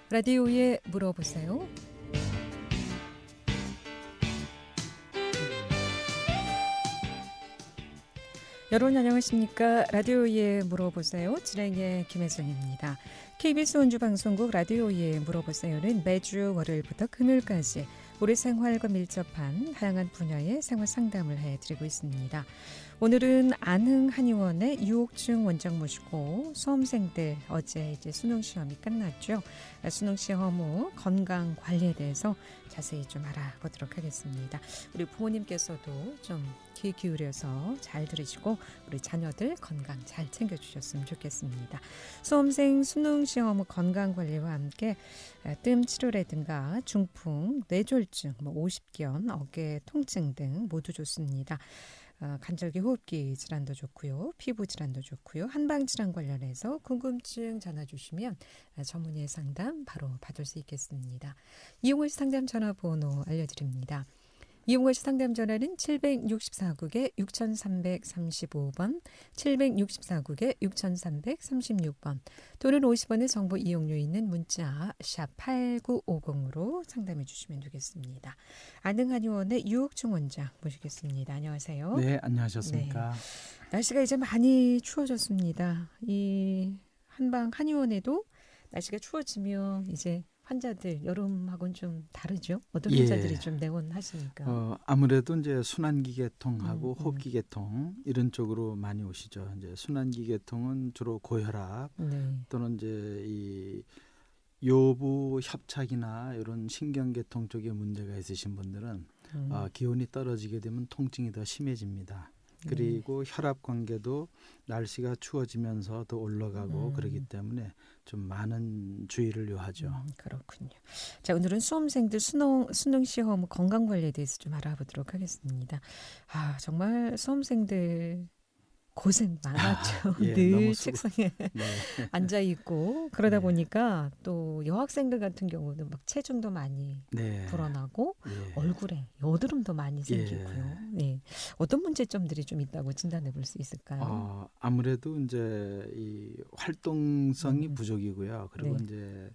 라디오에 물어보세요. 여러분 안녕하십니까? 라디오에 물어보세요. 진행의 김혜정입니다. KBS 원주방송국 라디오에 물어보세요는 매주 월요일부터 금요일까지 우리 생활과 밀접한 다양한 분야의 생활 상담을 해드리고 있습니다. 오늘은 안흥 한의원의 유옥중 원장 모시고 수험생들 어제 이제 수능 시험이 끝났죠. 수능 시험 후 건강 관리에 대해서 자세히 좀 알아보도록 하겠습니다. 우리 부모님께서도 좀 귀 기울여서 잘 들으시고 우리 자녀들 건강 잘 챙겨주셨으면 좋겠습니다. 수험생 수능 시험 후 건강 관리와 함께 뜸 치료라든가 중풍, 뇌졸중, 오십견, 어깨 통증 등 모두 좋습니다. 간절기 호흡기 질환도 좋고요. 피부 질환도 좋고요. 한방 질환 관련해서 궁금증 전화 주시면 전문의 상담 바로 받을 수 있겠습니다. 이용을 상담 전화번호 알려드립니다. 이용을 상담 전화는 764국에 6335번, 764국에 6336번, 또는 50원의 정보 이용료 있는 문자 샵 8950으로 상담해 주시면 되겠습니다. 안흥 한의원의 유옥중 원장 모시겠습니다. 안녕하세요. 네, 안녕하셨습니까? 네. 날씨가 이제 많이 추워졌습니다. 이 한방 한의원에도 날씨가 추워지면 이제 환자들 여름하고는 좀 다르죠? 어떤 환자들이 좀 내원하십니까? 아무래도 이제 순환기 계통하고 호흡기 계통 이런 쪽으로 많이 오시죠. 이제 순환기 계통은 주로 고혈압 네. 또는 이제 이 요부 협착이나 이런 신경계통 쪽에 문제가 있으신 분들은 기온이 떨어지게 되면 통증이 더 심해집니다. 그리고 혈압 관계도 날씨가 추워지면서 더 올라가고 그러기 때문에 좀 많은 주의를 요하죠. 그렇군요. 자, 오늘은 수험생들 수능 시험 건강 관리에 대해서 좀 알아보도록 하겠습니다. 정말 수험생들 고생 많았죠. 예, 늘 책상에 네. 앉아 있고 그러다 네. 보니까 또 여학생들 같은 경우는 막 체중도 많이 네. 불어나고 예. 얼굴에 여드름도 많이 생기고요. 네. 어떤 문제점들이 좀 있다고 진단해 볼 수 있을까요? 아무래도 이제 이 활동성이 부족이고요. 그리고 네. 이제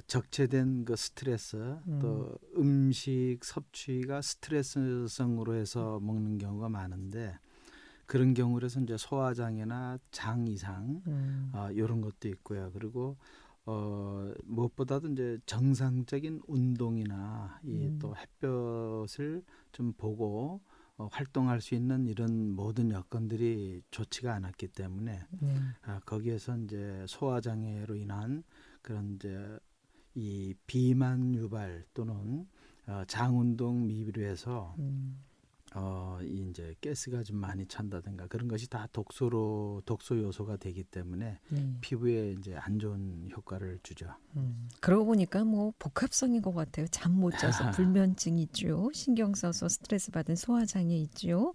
적체된 그 스트레스 또 음식 섭취가 스트레스성으로 해서 먹는 경우가 많은데 그런 경우에서 이제 소화장애나 장 이상 이런 것도 있고요. 그리고 무엇보다도 이제 정상적인 운동이나 이 또 햇볕을 좀 보고 활동할 수 있는 이런 모든 여건들이 좋지가 않았기 때문에 거기에서 이제 소화장애로 인한 그런 이제 이 비만 유발 또는 장운동 미비로 해서 이 이제 가스가 좀 많이 찬다든가 그런 것이 다 독소 요소가 되기 때문에 피부에 이제 안 좋은 효과를 주죠. 그러고 보니까 뭐 복합성인 것 같아요. 잠 못 자서 불면증 있죠. 신경 써서 스트레스 받은 소화장애 있죠.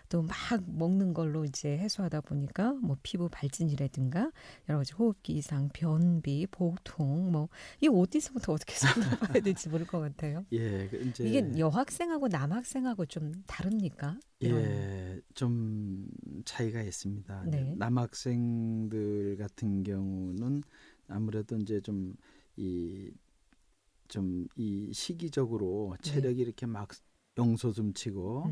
또 막 먹는 걸로 이제 해소하다 보니까 뭐 피부 발진이라든가 여러 가지 호흡기 이상, 변비, 복통 뭐 이 어디서부터 어떻게 살펴봐야 될지 모를 것 같아요. 예, 이제 이게 여학생하고 남학생하고 좀 다릅니까? 예, 좀 차이가 있습니다. 이제 네. 남학생들 같은 경우는 아무래도 이제 이 시기적으로 체력이 이렇게 막 용솟음치고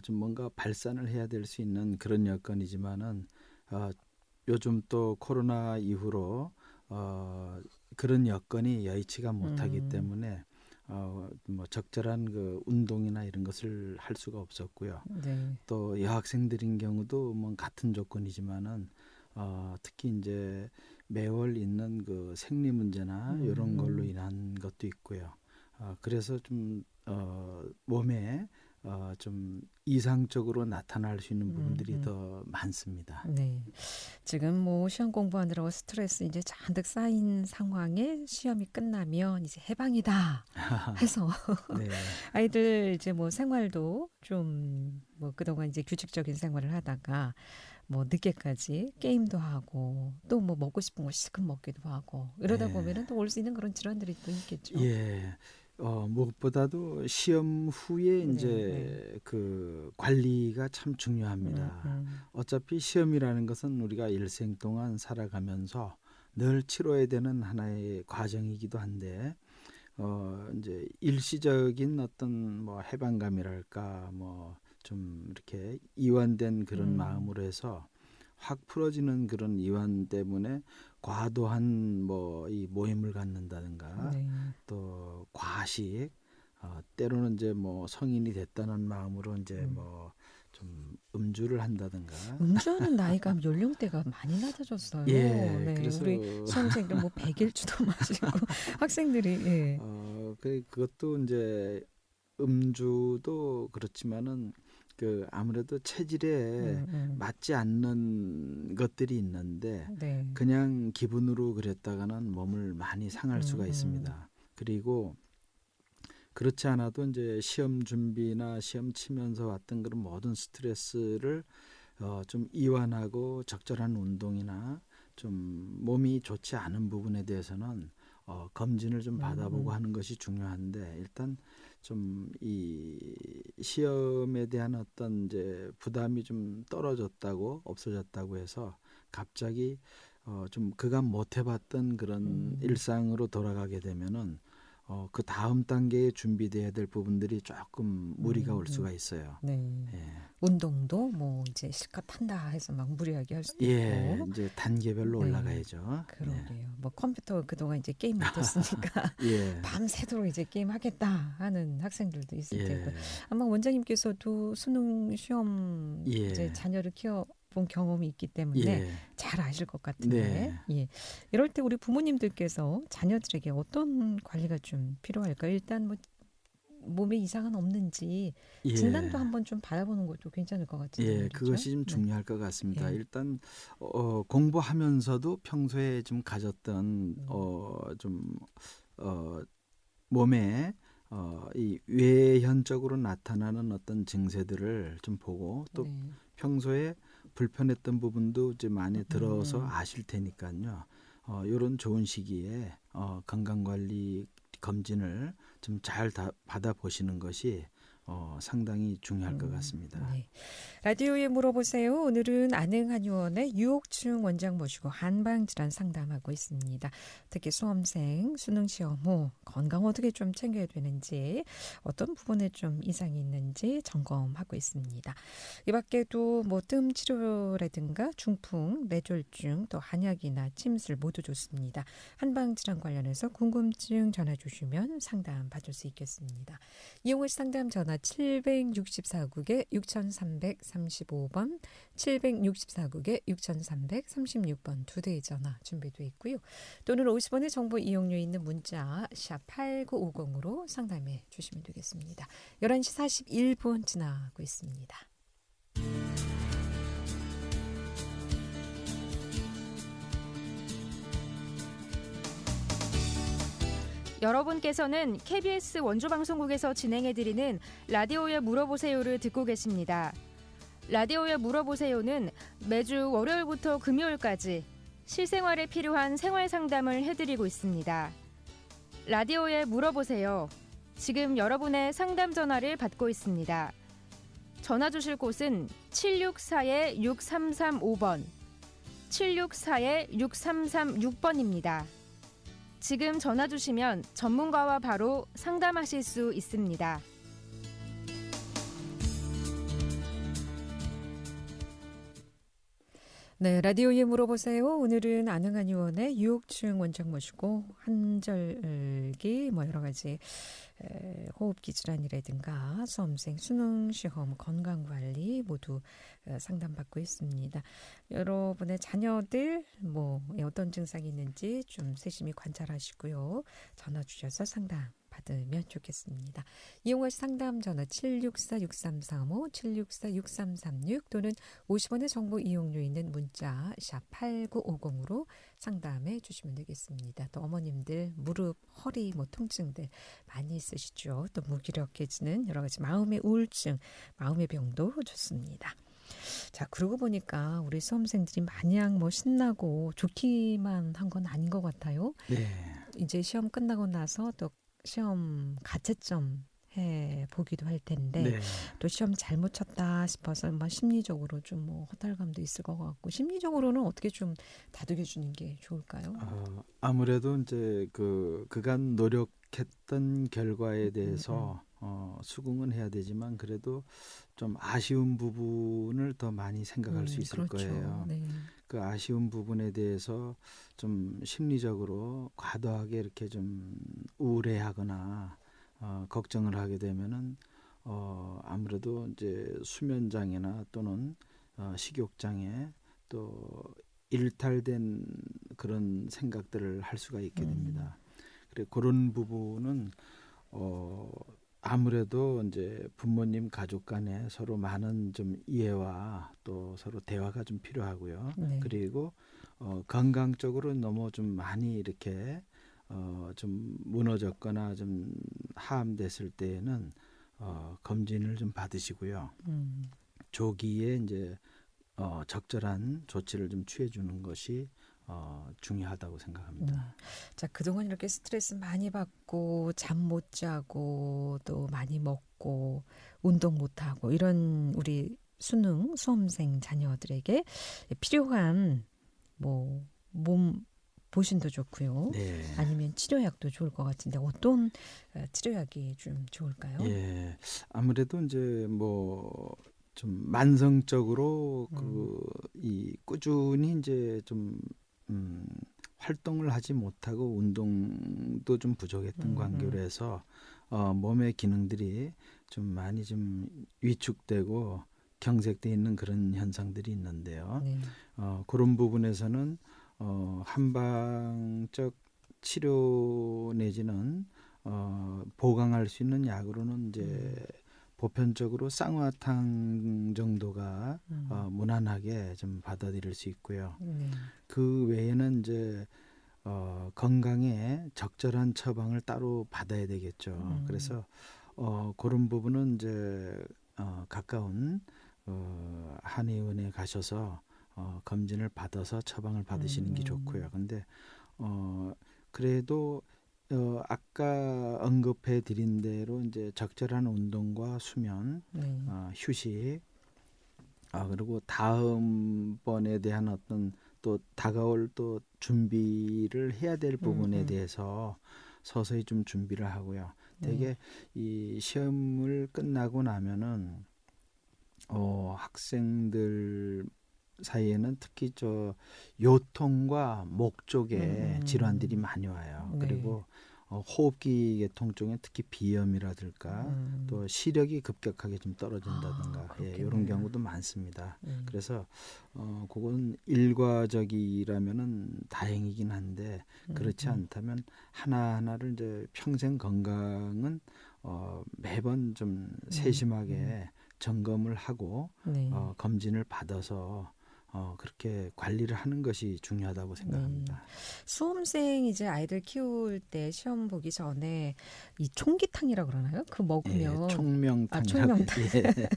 좀 뭔가 발산을 해야 될 수 있는 그런 여건이지만은 요즘 또 코로나 이후로 그런 여건이 여의치가 못하기 때문에 뭐 적절한 그 운동이나 이런 것을 할 수가 없었고요. 네. 또 여학생들인 경우도 뭐 같은 조건이지만은 특히 이제 매월 있는 그 생리 문제나 이런 걸로 인한 것도 있고요. 그래서 좀 몸에 좀 이상적으로 나타날 수 있는 부분들이 더 많습니다. 네. 지금 뭐 시험 공부하느라고 스트레스 이제 잔뜩 쌓인 상황에 시험이 끝나면 이제 해방이다 해서 네. 아이들 이제 뭐 생활도 좀 뭐 그동안 이제 규칙적인 생활을 하다가 뭐 늦게까지 게임도 하고 또 뭐 먹고 싶은 거 실컷 먹기도 하고 이러다 네. 보면은 또 올 수 있는 그런 질환들이 또 있겠죠. 예. 무엇보다도 시험 후에 이제 그 관리가 참 중요합니다. 어차피 시험이라는 것은 우리가 일생 동안 살아가면서 늘 치러야 되는 하나의 과정이기도 한데 이제 일시적인 어떤 뭐 해방감이랄까 뭐 좀 이렇게 이완된 그런 마음으로 해서 확 풀어지는 그런 이완 때문에 과도한 뭐 이 모임을 갖는다든가 네. 또 과식 때로는 이제 뭐 성인이 됐다는 마음으로 이제 뭐 좀 음주를 한다든가 음주하는 나이가 연령대가 많이 낮아졌어요. 예 네, 그래서 우리 수험생들 뭐 100일주도 마시고 학생들이 예. 그것도 이제 음주도 그렇지만은 그 아무래도 체질에 맞지 않는 것들이 있는데 네. 그냥 기분으로 그랬다가는 몸을 많이 상할 수가 있습니다. 그리고 그렇지 않아도 이제 시험 준비나 시험 치면서 왔던 그런 모든 스트레스를 좀 이완하고 적절한 운동이나 좀 몸이 좋지 않은 부분에 대해서는 검진을 좀 받아보고 하는 것이 중요한데 일단 좀 이 시험에 대한 어떤 이제 부담이 좀 떨어졌다고 없어졌다고 해서 갑자기 좀 그간 못 해봤던 그런 일상으로 돌아가게 되면은 그 다음 단계에 준비돼야 될 부분들이 조금 무리가 올 수가 있어요. 네. 예. 운동도 뭐 이제 실컷 한다 해서 막 무리하게 할 수도 예, 있고. 이제 단계별로 네. 올라가야죠. 네. 그러게요. 뭐 컴퓨터 그동안 이제 게임 못했으니까 예, 밤새도록 이제 게임 하겠다 하는 학생들도 있을 테고 예, 아마 원장님께서도 수능 시험 이제 예, 자녀를 키워본 경험이 있기 때문에 예, 잘 아실 것 같은데 네, 예. 이럴 때 우리 부모님들께서 자녀들에게 어떤 관리가 좀 필요할까요? 일단 뭐 몸에 이상은 없는지 진단도 예, 한번 좀 받아보는 것도 괜찮을 것 같은데 예, 말이죠. 그것이 좀 네. 중요할 것 같습니다. 예. 일단 공부하면서도 평소에 좀 가졌던 좀 몸에 이 외현적으로 나타나는 어떤 증세들을 좀 보고 또 네. 평소에 불편했던 부분도 이제 많이 들어서 음. 아실 테니까요. 이런 좋은 시기에 건강관리 검진을 좀 잘 받아보시는 것이 상당히 중요할 것 같습니다. 네. 라디오에 물어보세요. 오늘은 안흥한의원의 유옥충 원장 모시고 한방질환 상담하고 있습니다. 특히 수험생 수능시험 후 건강 어떻게 좀 챙겨야 되는지 어떤 부분에 좀 이상이 있는지 점검하고 있습니다. 이 밖에도 뭐 뜸 치료라든가 중풍, 뇌졸중, 또 한약이나 침술 모두 좋습니다. 한방질환 관련해서 궁금증 전화 주시면 상담 받을 수 있겠습니다. 이용의 상담 전화 764국에 6335번, 764국에 6336번 두 대의 전화 준비되어 있고요. 또는 50원의 정보 이용료 있는 문자 샵 8950으로 상담해 주시면 되겠습니다. 11시 41분 지나고 있습니다. 여러분께서는 KBS 원주방송국에서 진행해드리는 라디오에 물어보세요를 듣고 계십니다. 라디오에 물어보세요는 매주 월요일부터 금요일까지 실생활에 필요한 생활 상담을 해드리고 있습니다. 라디오에 물어보세요. 지금 여러분의 상담 전화를 받고 있습니다. 전화 주실 곳은 764-6335번, 764-6336번입니다. 지금 전화 주시면 전문가와 바로 상담하실 수 있습니다. 네, 라디오에 물어보세요. 오늘은 안흥한의원의 유옥충 원장 모시고 한절기 뭐 여러 가지 호흡기 질환이라든가 수험생 수능 시험 건강관리 모두 상담받고 있습니다. 여러분의 자녀들 뭐 어떤 증상이 있는지 좀 세심히 관찰하시고요. 전화 주셔서 상담 받으면 좋겠습니다. 이용할 상담 전화 764-6335, 764-6336 또는 50원의 정보 이용료 있는 문자 샵 8950으로 상담해 주시면 되겠습니다. 또 어머님들 무릎, 허리 뭐 통증들 많이 있으시죠. 또 무기력해지는 여러 가지 마음의 우울증, 마음의 병도 좋습니다. 자, 그러고 보니까 우리 수험생들이 마냥 뭐 신나고 좋기만 한 건 아닌 것 같아요. 네. 이제 시험 끝나고 나서 또 시험 가채점 해 보기도 할 텐데 네. 또 시험 잘못 쳤다 싶어서 뭐 심리적으로 좀 뭐 허탈감도 있을 것 같고 심리적으로는 어떻게 좀 다독여 주는 게 좋을까요? 아무래도 이제 그간 노력했던 결과에 음, 대해서 수긍은 해야 되지만 그래도 좀 아쉬운 부분을 더 많이 생각할 수 있을 그렇죠. 거예요. 네. 그 아쉬운 부분에 대해서 좀 심리적으로 과도하게 이렇게 좀 우울해하거나 걱정을 하게 되면은 아무래도 이제 수면 장애나 또는 식욕 장애 또 일탈된 그런 생각들을 할 수가 있게 음, 됩니다. 그래 그런 부분은 어 아무래도 이제 부모님 가족 간에 서로 많은 좀 이해와 또 서로 대화가 좀 필요하고요. 네. 그리고 건강적으로 너무 좀 많이 이렇게 좀 무너졌거나 좀 하암됐을 때에는 검진을 좀 받으시고요. 음. 조기에 이제 적절한 조치를 좀 취해 주는 것이 중요하다고 네. 생각합니다. 자, 그동안 이렇게 스트레스 많이 받고 잠 못 자고 또 많이 먹고 운동 못 하고 이런 우리 수능 수험생 자녀들에게 필요한 뭐 몸 보신도 좋고요. 네. 아니면 치료약도 좋을 것 같은데 어떤 치료약이 좀 좋을까요? 예. 아무래도 이제 뭐 좀 만성적으로 음, 이 꾸준히 이제 좀 음, 활동을 하지 못하고 운동도 좀 부족했던 음, 관계로 음. 해서 몸의 기능들이 좀 많이 좀 위축되고 경색돼 있는 그런 현상들이 있는데요. 네. 그런 부분에서는 한방적 치료 내지는 보강할 수 있는 약으로는 이제 음, 보편적으로 쌍화탕 정도가 음, 무난하게 좀 받아들일 수 있고요. 네. 그 외에는 이제 건강에 적절한 처방을 따로 받아야 되겠죠. 음, 그래서 그런 부분은 이제 가까운 한의원에 가셔서 검진을 받아서 처방을 받으시는 게 좋고요. 음, 근데 그래도 아까 언급해 드린 대로 이제 적절한 운동과 수면, 네. 휴식, 그리고 다음번에 대한 어떤 또 다가올 또 준비를 해야 될 음, 부분에 음, 대해서 서서히 좀 준비를 하고요. 네. 되게 이 시험을 끝나고 나면은 학생들 사이에는 특히 저 요통과 목 쪽에 질환들이 많이 와요. 네. 그리고 호흡기 계통 쪽에 특히 비염이라든가 음. 또 시력이 급격하게 좀 아, 떨어진다든가 이런 그렇겠네요. 경우도 많습니다. 음. 그래서 그건 일과적이라면은 다행이긴 한데 음, 그렇지 않다면 하나하나를 이제 평생 건강은 매번 좀 음, 음. 세심하게 점검을 하고 네. 검진을 받아서 그렇게 관리를 하는 것이 중요하다고 네. 생각합니다. 수험생 이제 아이들 키울 때 시험 보기 전에 이 총기탕이라 그러나요? 그 예, 먹으면 총명탕이라고 총명탕. 예,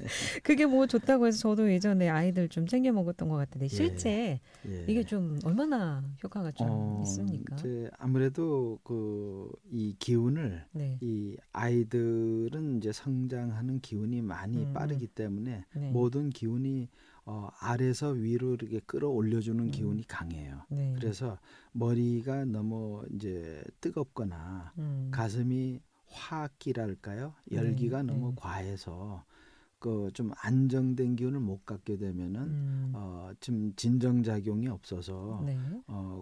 그게 뭐 좋다고 해서 저도 예전에 아이들 좀 챙겨 먹었던 것 같은데 예, 실제 이게 예. 좀 얼마나 효과가 좀 있습니까? 이제 아무래도 이 기운을 네. 이 아이들은 이제 성장하는 기운이 많이 빠르기 때문에 네. 모든 기운이 아래서 위로 이렇게 끌어올려주는 음, 기운이 강해요. 네. 그래서 머리가 너무 이제 뜨겁거나 음, 가슴이 화기랄까요? 네. 열기가 너무 네. 과해서 그 좀 안정된 기운을 못 갖게 되면은 음, 좀 진정 작용이 없어서 네.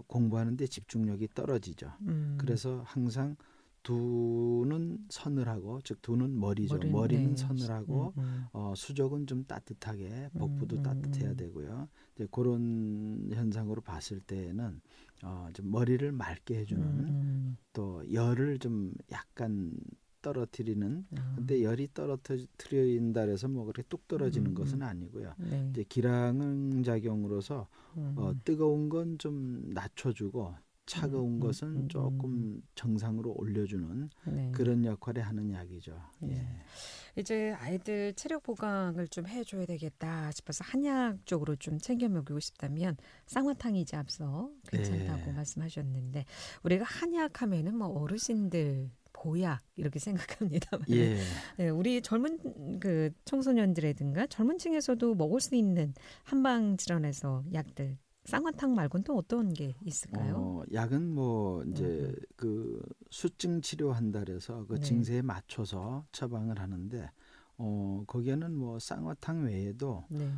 공부하는데 집중력이 떨어지죠. 음, 그래서 항상 두는 서늘하고 즉 두는 머리죠. 머리는 머리는 네. 서늘하고 음, 수족은 좀 따뜻하게 음, 복부도 따뜻해야 음. 되고요. 이제 그런 현상으로 봤을 때에는 좀 머리를 맑게 음, 해주는 음. 또 열을 좀 약간 떨어뜨리는 아, 근데 열이 떨어뜨린다 해서 뭐 그렇게 뚝 떨어지는 것은 음. 아니고요. 네. 이제 기량 작용으로서 음, 뜨거운 건 좀 낮춰주고 차가운 것은 음. 조금 정상으로 올려주는 네. 그런 역할을 하는 약이죠. 예. 네. 이제 아이들 체력 보강을 좀 해줘야 되겠다 싶어서 한약 쪽으로 좀 챙겨 먹이고 싶다면 쌍화탕이 이제 앞서 괜찮다고 네. 말씀하셨는데 우리가 한약 하면은 뭐 어르신들 보약 이렇게 생각합니다만 예. 네, 우리 젊은 그 청소년들이든가 젊은 층에서도 먹을 수 있는 한방 질환에서 약들 쌍화탕 말고는 또 어떤 게 있을까요? 약은 뭐 이제 그 수증 치료한다 그래서 그 네. 증세에 맞춰서 처방을 하는데 거기에는 뭐 쌍화탕 외에도 네.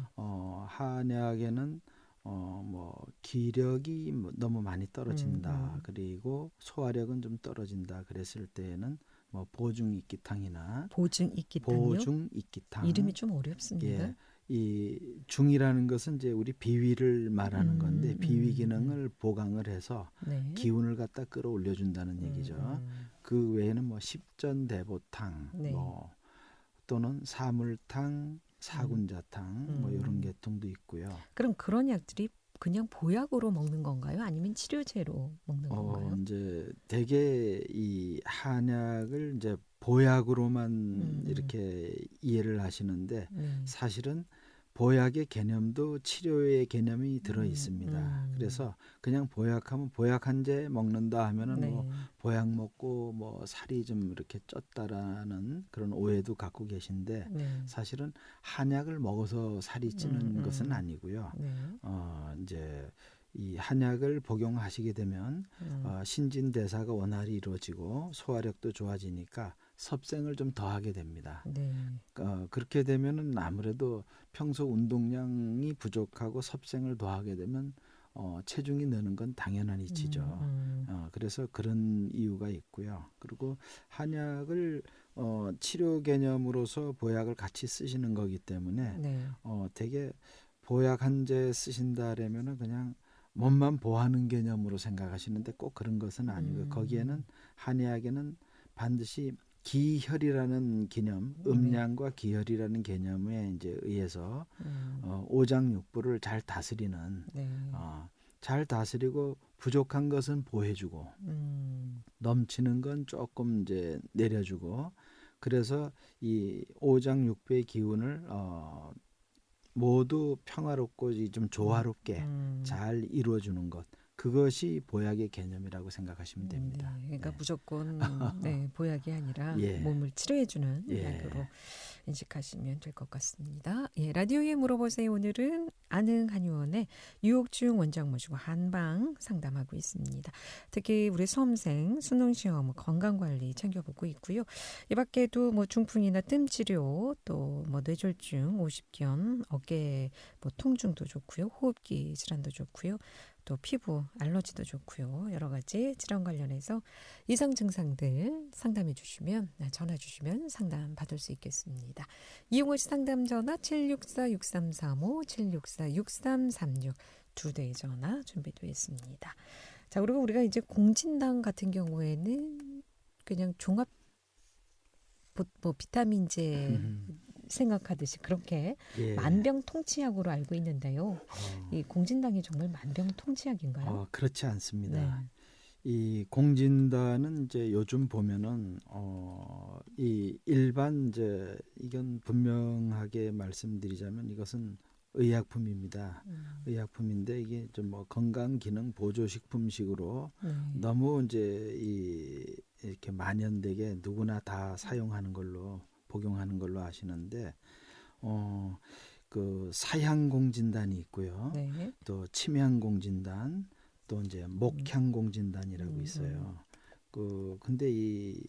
한약에는 뭐 기력이 너무 많이 떨어진다. 그리고 소화력은 좀 떨어진다. 그랬을 때에는 뭐 보중 익기탕이나 보증 있기탕요? 보중 익기탕. 이름이 좀 어렵습니다. 예. 이 중이라는 것은 이제 우리 비위를 말하는 건데 비위 기능을 보강을 해서 네. 기운을 갖다 끌어올려 준다는 얘기죠. 그 외에는 뭐 십전대보탕 네. 뭐 또는 사물탕, 사군자탕 뭐 이런 계통도 있고요. 그럼 그런 약들이 그냥 보약으로 먹는 건가요? 아니면 치료제로 먹는 건가요? 이제 대개 이 한약을 이제 보약으로만 이렇게 이해를 하시는데 네. 사실은 보약의 개념도 치료의 개념이 들어 있습니다. 그래서 그냥 보약하면 보약 한 제 먹는다 하면은 네. 뭐 보약 먹고 뭐 살이 좀 이렇게 쪘다라는 그런 오해도 갖고 계신데 네. 사실은 한약을 먹어서 살이 찌는 것은 아니고요. 네. 이제 이 한약을 복용하시게 되면 신진대사가 원활히 이루어지고 소화력도 좋아지니까 섭생을 좀 더하게 됩니다. 네. 그렇게 되면은 아무래도 평소 운동량이 부족하고 섭생을 더하게 되면 체중이 느는 건 당연한 이치죠. 그래서 그런 이유가 있고요. 그리고 한약을 치료 개념으로서 보약을 같이 쓰시는 거기 때문에 네. 되게 보약 한 제 쓰신다라면은 그냥 몸만 보하는 개념으로 생각하시는데 꼭 그런 것은 아니고요. 거기에는 한의학에는 반드시 기혈이라는 개념, 음양과 기혈이라는 개념에 이제 의해서 오장육부를 잘 다스리는, 네. 잘 다스리고 부족한 것은 보해주고 넘치는 건 조금 이제 내려주고 그래서 이 오장육부의 기운을 모두 평화롭고 좀 조화롭게 잘 이루어주는 것. 그것이 보약의 개념이라고 생각하시면 됩니다. 네, 그러니까 네. 무조건 네, 보약이 아니라 예. 몸을 치료해주는 예. 약으로 인식하시면 될 것 같습니다. 예, 라디오에 물어보세요. 오늘은 아능 한의원의 유옥중 원장 모시고 한방 상담하고 있습니다. 특히 우리 수험생 수능 시험 건강관리 챙겨보고 있고요. 이 밖에도 뭐 중풍이나 뜸 치료 또 뭐 뇌졸중, 오십견, 어깨 뭐 통증도 좋고요. 호흡기 질환도 좋고요. 또 피부 알러지도 좋고요. 여러 가지 질환 관련해서 이상 증상들 상담해 주시면 전화 주시면 상담 받을 수 있겠습니다. 이용호 씨 상담 전화 764-6335, 764-6336 두 대의 전화 준비되어 있습니다. 자, 그리고 우리가 이제 공진당 같은 경우에는 그냥 종합 뭐 비타민제 생각하듯이 그렇게 예. 만병통치약으로 알고 있는데요. 이 공진당이 정말 만병통치약인가요? 그렇지 않습니다. 네. 이 공진단은 이제 요즘 보면은 이 일반 이제 이건 분명하게 말씀드리자면 이것은 의약품입니다. 의약품인데 이게 좀 뭐 건강 기능 보조식품식으로 너무 이제 이렇게 만연되게 누구나 다 사용하는 걸로 복용하는 걸로 아시는데 그 사향공진단이 있고요. 네. 또 침향공진단 또 이제 목향공진단이라고 있어요. 근데 이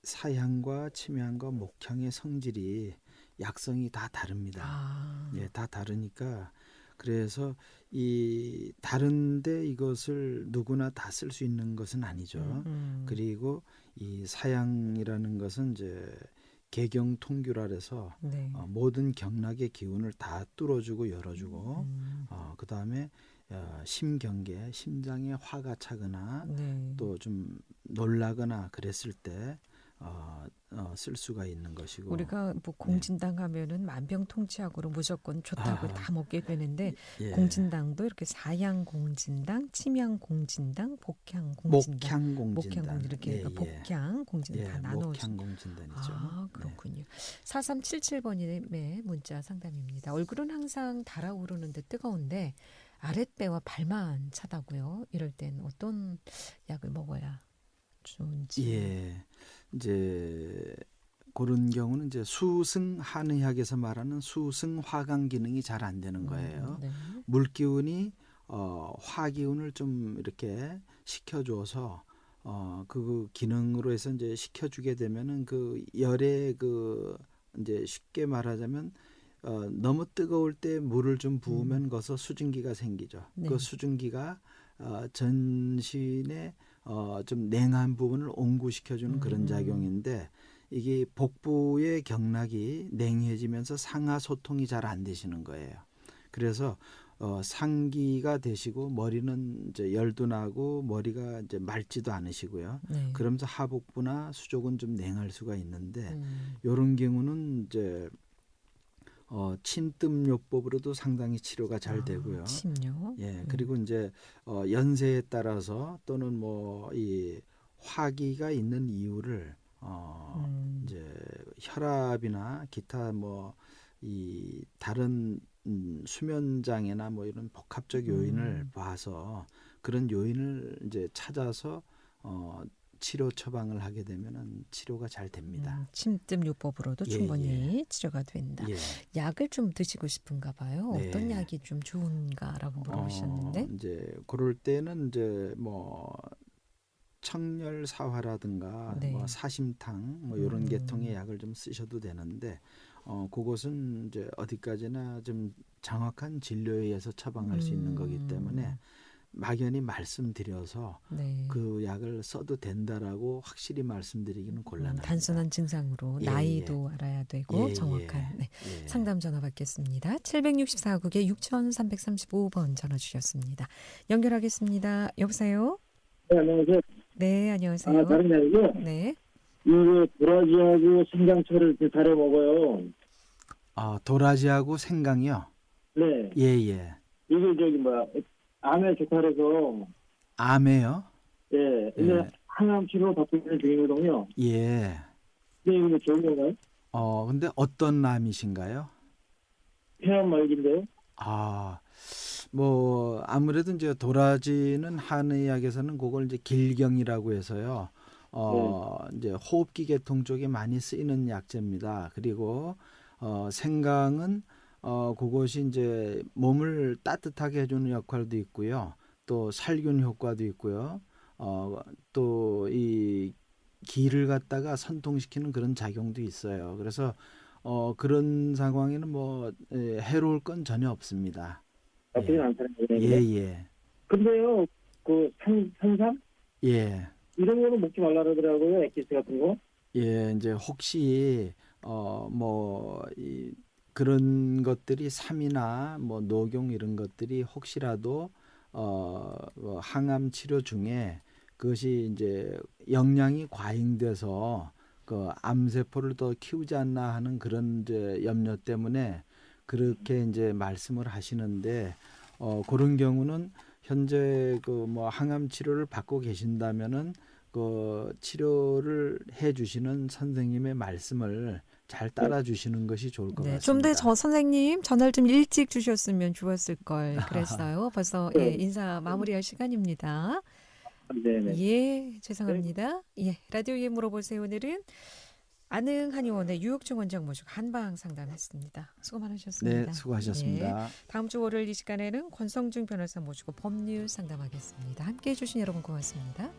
사향과 침향과 목향의 성질이 약성이 다 다릅니다. 예, 다 다르니까 그래서 이 다른데 이것을 누구나 다 쓸 수 있는 것은 아니죠. 그리고 이 사향이라는 것은 이제 개경통규라 해서 네. 모든 경락의 기운을 다 뚫어주고 열어주고 그 다음에 심경계, 심장에 화가 차거나 네. 또 좀 놀라거나 그랬을 때 쓸 수가 있는 것이고 우리가 뭐 공진당 하면은 만병통치약으로 무조건 좋다고 다 먹게 되는데 예. 공진당도 이렇게 사향공진당, 침향공진당, 복향공진당, 목향공진 이렇게 그러니까 복향, 공진당 다 나눠서 목향공진단이죠. 그렇군요. 4377번님의 문자 상담입니다. 얼굴은 항상 달아오르는 듯 뜨거운데 아랫배와 발만 차다고요. 이럴 땐 어떤 약을 먹어야 좋은지. 예. 이제 그런 경우는 이제 수승한의학에서 말하는 수승화강 기능이 잘 안 되는 거예요. 네. 물기운이 화기운을 좀 이렇게 식혀줘서 그 기능으로 해서 이제 식혀주게 되면은 그 열의 그 이제 쉽게 말하자면 너무 뜨거울 때 물을 좀 부으면 거기서 수증기가 생기죠. 네. 그 수증기가 전신의 좀 냉한 부분을 온구시켜주는 그런 작용인데 이게 복부의 경락이 냉해지면서 상하 소통이 잘 안 되시는 거예요. 그래서 상기가 되시고 머리는 이제 열도 나고 머리가 이제 맑지도 않으시고요. 네. 그러면서 하복부나 수족은 좀 냉할 수가 있는데 이런 경우는 이제 침뜸요법으로도 상당히 치료가 잘 되고요. 침요. 예, 그리고 이제 연세에 따라서 또는 뭐 이 화기가 있는 이유를 이제 혈압이나 기타 뭐 이 다른 수면 장애나 뭐 이런 복합적 요인을 봐서 그런 요인을 이제 찾아서 치료 처방을 하게 되면은 치료가 잘 됩니다. 침뜸요법으로도 예, 충분히 치료가 된다. 예. 약을 좀 드시고 싶은가 봐요. 네. 어떤 약이 좀 좋은가라고 물어보셨는데. 이제 그럴 때는 이제 뭐 청열사화라든가 네. 뭐 사심탕 뭐 이런 계통의 약을 좀 쓰셔도 되는데 그것은 이제 어디까지나 좀 정확한 진료에 의해서 처방할 수 있는 거기 때문에 막연히 말씀드려서 네. 그 약을 써도 된다라고 확실히 말씀드리기는 곤란합니다. 단순한 증상으로 예, 나이도 알아야 되고 예, 정확한 네. 예. 상담 전화 받겠습니다. 764국에 6335번 전화 주셨습니다. 연결하겠습니다. 여보세요? 네, 안녕하세요. 네, 안녕하세요. 다른 게 아니고, 네. 이거 도라지하고 생강차를 달여 먹어요. 도라지하고 생강이요? 네. 예, 예. 이게 암에 좋다해서 암에요? 예. 근데 항암 치료 받고 있는 중이거든요. 예. 근데 이거 좋은 건가요? 근데 어떤 암이신가요? 폐암 말기인데요. 뭐 아무래도 이제 도라지는 한의학에서는 그걸 이제 길경이라고 해서요. 이제 호흡기 계통 쪽에 많이 쓰이는 약재입니다. 그리고 생강은 그것이 이제 몸을 따뜻하게 해주는 역할도 있고요. 또 살균 효과도 있고요. 또 이 기를 갖다가 선통시키는 그런 작용도 있어요. 그래서 그런 상황에는 뭐 해로울 건 전혀 없습니다. 나쁘진 않다는 거예요. 예. 근데요, 그 산삼? 예. 이런 거는 먹지 말라 그러더라고요. 엑기스 같은 거. 예, 이제 혹시 그런 것들이 삼이나 뭐 녹용 이런 것들이 혹시라도 뭐 항암 치료 중에 그것이 이제 영양이 과잉돼서 그 암세포를 더 키우지 않나 하는 그런 이제 염려 때문에 그렇게 이제 말씀을 하시는데 그런 경우는 현재 그 뭐 항암 치료를 받고 계신다면은 그 치료를 해 주시는 선생님의 말씀을 잘 따라 주시는 것이 좋을 것 같습니다. 좀 더 선생님 전화를 좀 일찍 주셨으면 좋았을 걸 그랬어요. 벌써 인사 마무리할 시간입니다. 네네. 예, 죄송합니다. 예, 라디오에 물어보세요. 오늘은 안흥 한의원의 유혁중 원장 모시고 한방 상담했습니다. 수고 많으셨습니다. 네, 수고하셨습니다. 예, 다음 주 월요일 이 시간에는 권성중 변호사 모시고 법률 상담하겠습니다. 함께해 주신 여러분 고맙습니다.